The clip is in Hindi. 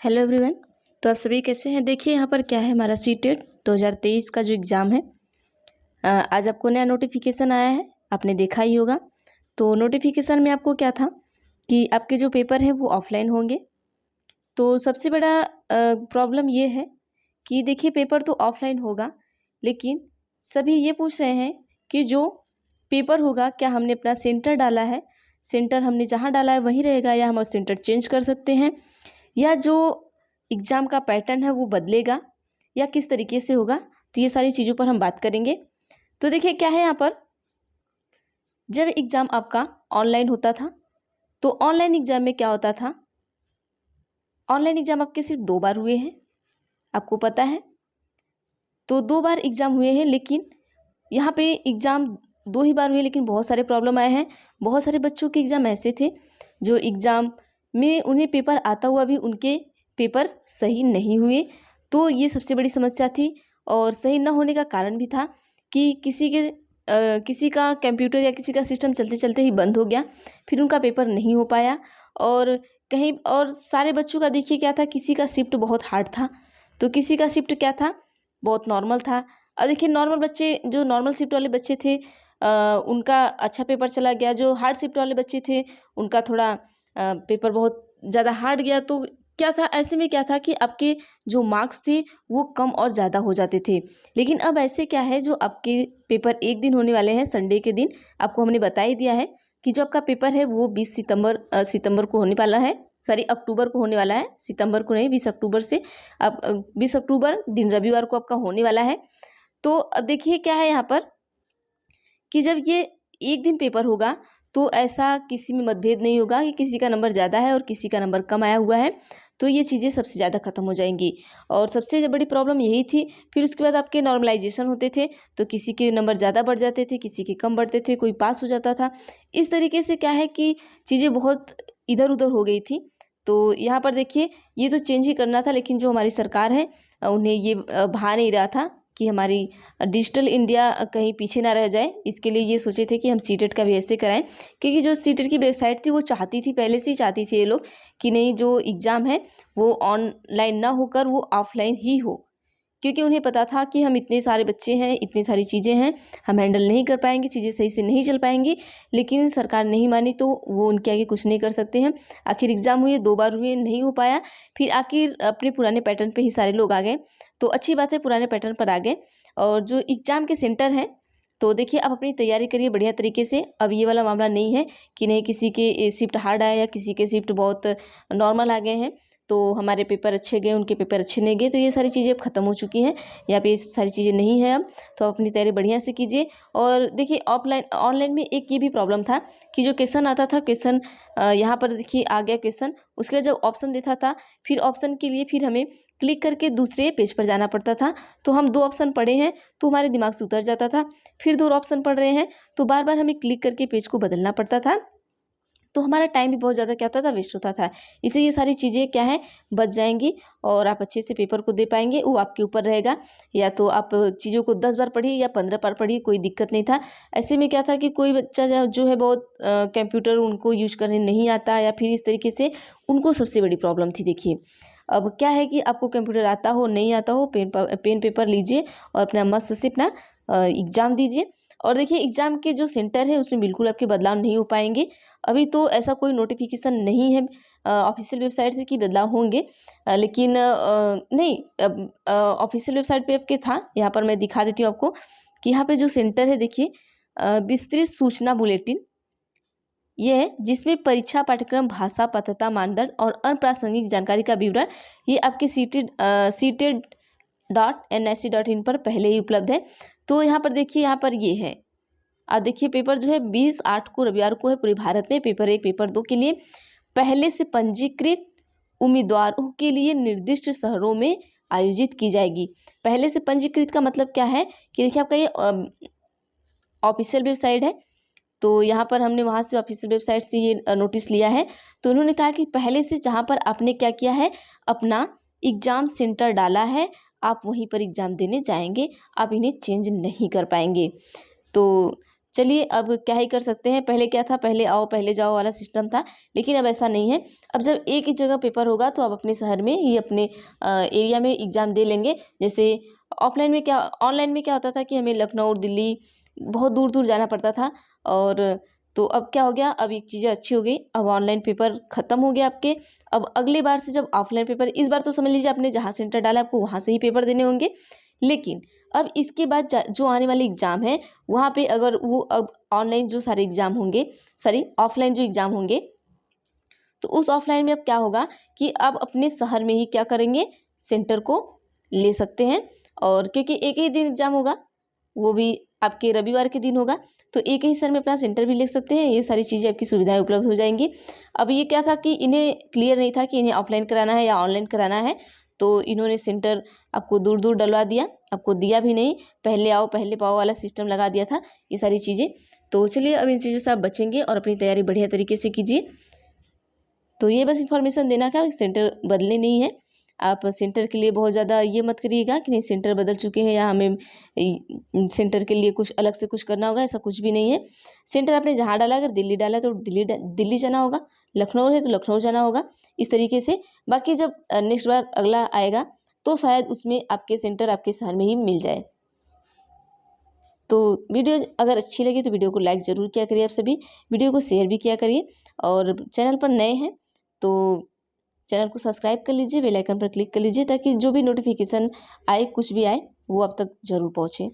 Hello everyone. तो आप सभी कैसे हैं। देखिए यहाँ पर क्या है, हमारा सीटेट 2023 का जो एग्ज़ाम है, आज आपको नया नोटिफिकेशन आया है, आपने देखा ही होगा। तो नोटिफिकेशन में आपको क्या था कि आपके जो पेपर हैं वो ऑफलाइन होंगे। तो सबसे बड़ा प्रॉब्लम ये है कि देखिए पेपर तो ऑफलाइन होगा, लेकिन सभी ये पूछ रहे हैं कि जो पेपर होगा क्या हमने अपना सेंटर डाला है, सेंटर हमने जहाँ डाला है वहीं रहेगा या हम सेंटर चेंज कर सकते हैं, या जो एग्ज़ाम का पैटर्न है वो बदलेगा या किस तरीके से होगा। तो ये सारी चीज़ों पर हम बात करेंगे। तो देखिए क्या है, यहाँ पर जब एग्ज़ाम आपका ऑनलाइन होता था तो ऑनलाइन एग्ज़ाम में क्या होता था, ऑनलाइन एग्ज़ाम आपके सिर्फ 2 बार हुए हैं, आपको पता है। तो 2 बार एग्ज़ाम हुए हैं, लेकिन यहाँ पे एग्ज़ाम 2 ही बार हुए, लेकिन बहुत सारे प्रॉब्लम आए हैं। बहुत सारे बच्चों के एग्ज़ाम ऐसे थे जो एग्ज़ाम में उन्हें पेपर आता हुआ भी उनके पेपर सही नहीं हुए। तो ये सबसे बड़ी समस्या थी, और सही न होने का कारण भी था कि किसी का कंप्यूटर या किसी का सिस्टम चलते चलते ही बंद हो गया, फिर उनका पेपर नहीं हो पाया। और कहीं और सारे बच्चों का देखिए क्या था, किसी का शिफ्ट बहुत हार्ड था तो किसी का शिफ्ट क्या था, बहुत नॉर्मल था। और देखिए नॉर्मल बच्चे, जो नॉर्मल शिफ्ट वाले बच्चे थे उनका अच्छा पेपर चला गया, जो हार्ड शिफ्ट वाले बच्चे थे उनका थोड़ा पेपर बहुत ज़्यादा हार्ड गया। तो क्या था, ऐसे में क्या था कि आपके जो मार्क्स थे वो कम और ज़्यादा हो जाते थे। लेकिन अब ऐसे क्या है, जो आपके पेपर एक दिन होने वाले हैं, संडे के दिन आपको हमने बता ही दिया है कि जो आपका पेपर है वो 20 सितंबर को होने वाला है, सॉरी अक्टूबर को होने वाला है, सितंबर को नहीं, 20 अक्टूबर से। अब 20 अक्टूबर दिन रविवार को आपका होने वाला है। तो अब देखिए क्या है यहाँ पर कि जब ये एक दिन पेपर होगा तो ऐसा किसी में मतभेद नहीं होगा कि किसी का नंबर ज़्यादा है और किसी का नंबर कम आया हुआ है। तो ये चीज़ें सबसे ज़्यादा ख़त्म हो जाएंगी, और सबसे बड़ी प्रॉब्लम यही थी। फिर उसके बाद आपके नॉर्मलाइजेशन होते थे तो किसी के नंबर ज़्यादा बढ़ जाते थे, किसी के कम बढ़ते थे, कोई पास हो जाता था। इस तरीके से क्या है कि चीज़ें बहुत इधर उधर हो गई थी। तो यहाँ पर देखिए ये तो चेंज ही करना था, लेकिन जो हमारी सरकार है उन्हें ये भा नहीं रहा था कि हमारी डिजिटल इंडिया कहीं पीछे ना रह जाए। इसके लिए ये सोचे थे कि हम सीटेट का भी ऐसे कराएं, क्योंकि जो सीटेट की वेबसाइट थी वो चाहती थी, पहले से ही चाहती थी ये लोग कि नहीं, जो एग्ज़ाम है वो ऑनलाइन ना होकर वो ऑफलाइन ही हो। क्योंकि उन्हें पता था कि हम इतने सारे बच्चे हैं, इतनी सारी चीज़ें हैं, हम हैंडल नहीं कर पाएंगे, चीज़ें सही से नहीं चल पाएंगी। लेकिन सरकार नहीं मानी तो वो उनके आगे कुछ नहीं कर सकते हैं। आखिर एग्ज़ाम हुए, 2 बार हुए, नहीं हो पाया, फिर आखिर अपने पुराने पैटर्न पे ही सारे लोग आ गए। तो अच्छी बात है, पुराने पैटर्न पर आ गए। और जो एग्ज़ाम के सेंटर हैं, तो देखिए आप अपनी तैयारी करिए बढ़िया तरीके से। अब ये वाला मामला नहीं है कि नहीं किसी के शिफ्ट हार्ड आया या किसी के शिफ्ट बहुत नॉर्मल आ गए हैं तो हमारे पेपर अच्छे गए, उनके पेपर अच्छे नहीं गए। तो ये सारी चीज़ें अब ख़त्म हो चुकी हैं, यहाँ पे ये सारी चीज़ें नहीं है अब। तो आप अपनी तैयारी बढ़िया से कीजिए। और देखिए ऑनलाइन में एक ये भी प्रॉब्लम था कि जो क्वेश्चन आता था, क्वेश्चन यहाँ पर देखिए आ गया क्वेश्चन, उसके बाद जब ऑप्शन देता था, फिर ऑप्शन के लिए फिर हमें क्लिक करके दूसरे पेज पर जाना पड़ता था। तो हम 2 ऑप्शन पढ़े हैं तो हमारे दिमाग से उतर जाता था, फिर 2 ऑप्शन पढ़ रहे हैं तो बार बार हमें क्लिक करके पेज को बदलना पड़ता था। तो हमारा टाइम भी बहुत ज़्यादा क्या होता था, वेस्ट होता था। इसे ये सारी चीज़ें क्या है, बच जाएंगी और आप अच्छे से पेपर को दे पाएंगे। वो आपके ऊपर रहेगा, या तो आप चीज़ों को 10 बार पढ़िए या 15 बार पढ़िए, कोई दिक्कत नहीं था। ऐसे में क्या था कि कोई बच्चा जो है बहुत कंप्यूटर उनको यूज करने नहीं आता, या फिर इस तरीके से उनको सबसे बड़ी प्रॉब्लम थी। देखिए अब क्या है कि आपको कंप्यूटर आता हो नहीं आता हो, पेन पेपर लीजिए और अपना मस्त से अपना एग्ज़ाम दीजिए। और देखिए एग्ज़ाम के जो सेंटर है उसमें बिल्कुल आपके बदलाव नहीं हो पाएंगे। अभी तो ऐसा कोई नोटिफिकेशन नहीं है ऑफिशियल वेबसाइट से कि बदलाव होंगे, लेकिन नहीं, ऑफिशियल वेबसाइट पे आपके था, यहाँ पर मैं दिखा देती हूँ आपको कि यहाँ पे जो सेंटर है देखिए, विस्तृत सूचना बुलेटिन ये है, जिसमें परीक्षा पाठ्यक्रम, भाषा, पात्रता मानदंड और अप्रासंगिक जानकारी का विवरण ये आपके seated.nic.in पर पहले ही उपलब्ध है। तो यहाँ पर देखिए, यहाँ पर ये है, अब देखिए पेपर जो है 20/8 को रविवार को है पूरे भारत में पेपर 1 पेपर 2 के लिए पहले से पंजीकृत उम्मीदवारों के लिए निर्दिष्ट शहरों में आयोजित की जाएगी। पहले से पंजीकृत का मतलब क्या है कि देखिए आपका ये ऑफिशियल वेबसाइट है, तो यहाँ पर हमने वहाँ से ऑफिशियल वेबसाइट से ये नोटिस लिया है। तो उन्होंने कहा कि पहले से जहाँ पर आपने क्या किया है, अपना एग्ज़ाम सेंटर डाला है, आप वहीं पर एग्ज़ाम देने जाएंगे, आप इन्हें चेंज नहीं कर पाएंगे। तो चलिए अब क्या ही कर सकते हैं, पहले क्या था, पहले आओ पहले जाओ वाला सिस्टम था, लेकिन अब ऐसा नहीं है। अब जब एक ही जगह पेपर होगा तो आप अपने शहर में ही अपने एरिया में एग्ज़ाम दे लेंगे। जैसे ऑफलाइन में क्या, ऑनलाइन में क्या होता था कि हमें लखनऊ, दिल्ली बहुत दूर दूर जाना पड़ता था। और तो अब क्या हो गया, अब एक चीज़ें अच्छी हो गई, अब ऑनलाइन पेपर ख़त्म हो गया आपके। अब अगली बार से जब ऑफलाइन पेपर, इस बार तो समझ लीजिए आपने जहाँ सेंटर डाला आपको वहाँ से ही पेपर देने होंगे। लेकिन अब इसके बाद जो आने वाले एग्ज़ाम है वहाँ पे अगर वो अब ऑनलाइन जो सारे एग्ज़ाम होंगे, सॉरी ऑफलाइन जो एग्ज़ाम होंगे, तो उस ऑफलाइन में अब क्या होगा कि आप अपने शहर में ही क्या करेंगे, सेंटर को ले सकते हैं। और क्योंकि एक ही दिन एग्ज़ाम होगा, वो भी आपके रविवार के दिन होगा, तो एक ही शहर में अपना सेंटर भी ले सकते हैं। ये सारी चीज़ें आपकी सुविधाएं उपलब्ध हो जाएंगी। अब ये क्या था कि इन्हें क्लियर नहीं था कि इन्हें ऑफलाइन कराना है या ऑनलाइन कराना है, तो इन्होंने सेंटर आपको दूर दूर डलवा दिया, आपको दिया भी नहीं, पहले आओ पहले पाओ वाला सिस्टम लगा दिया था, ये सारी चीज़ें। तो चलिए अब इन चीज़ों से आप बचेंगे और अपनी तैयारी बढ़िया तरीके से कीजिए। तो ये बस इन्फॉर्मेशन देना था, सेंटर बदले नहीं है। आप सेंटर के लिए बहुत ज़्यादा ये मत करिएगा कि नहीं सेंटर बदल चुके हैं या हमें सेंटर के लिए कुछ अलग से कुछ करना होगा, ऐसा कुछ भी नहीं है। सेंटर आपने जहाँ डाला, अगर दिल्ली डाला है तो दिल्ली जाना होगा, लखनऊ है तो लखनऊ जाना होगा, इस तरीके से। बाकी जब नेक्स्ट बार अगला आएगा तो शायद उसमें आपके सेंटर आपके शहर में ही मिल जाए। तो वीडियो अगर अच्छी लगी तो वीडियो को लाइक ज़रूर किया करिए आप सभी, वीडियो को शेयर भी किया करिए। और चैनल पर नए हैं तो चैनल को सब्सक्राइब कर लीजिए, बेल आइकन पर क्लिक कर लीजिए ताकि जो भी नोटिफिकेशन आए, कुछ भी आए, वो आप तक ज़रूर पहुँचे।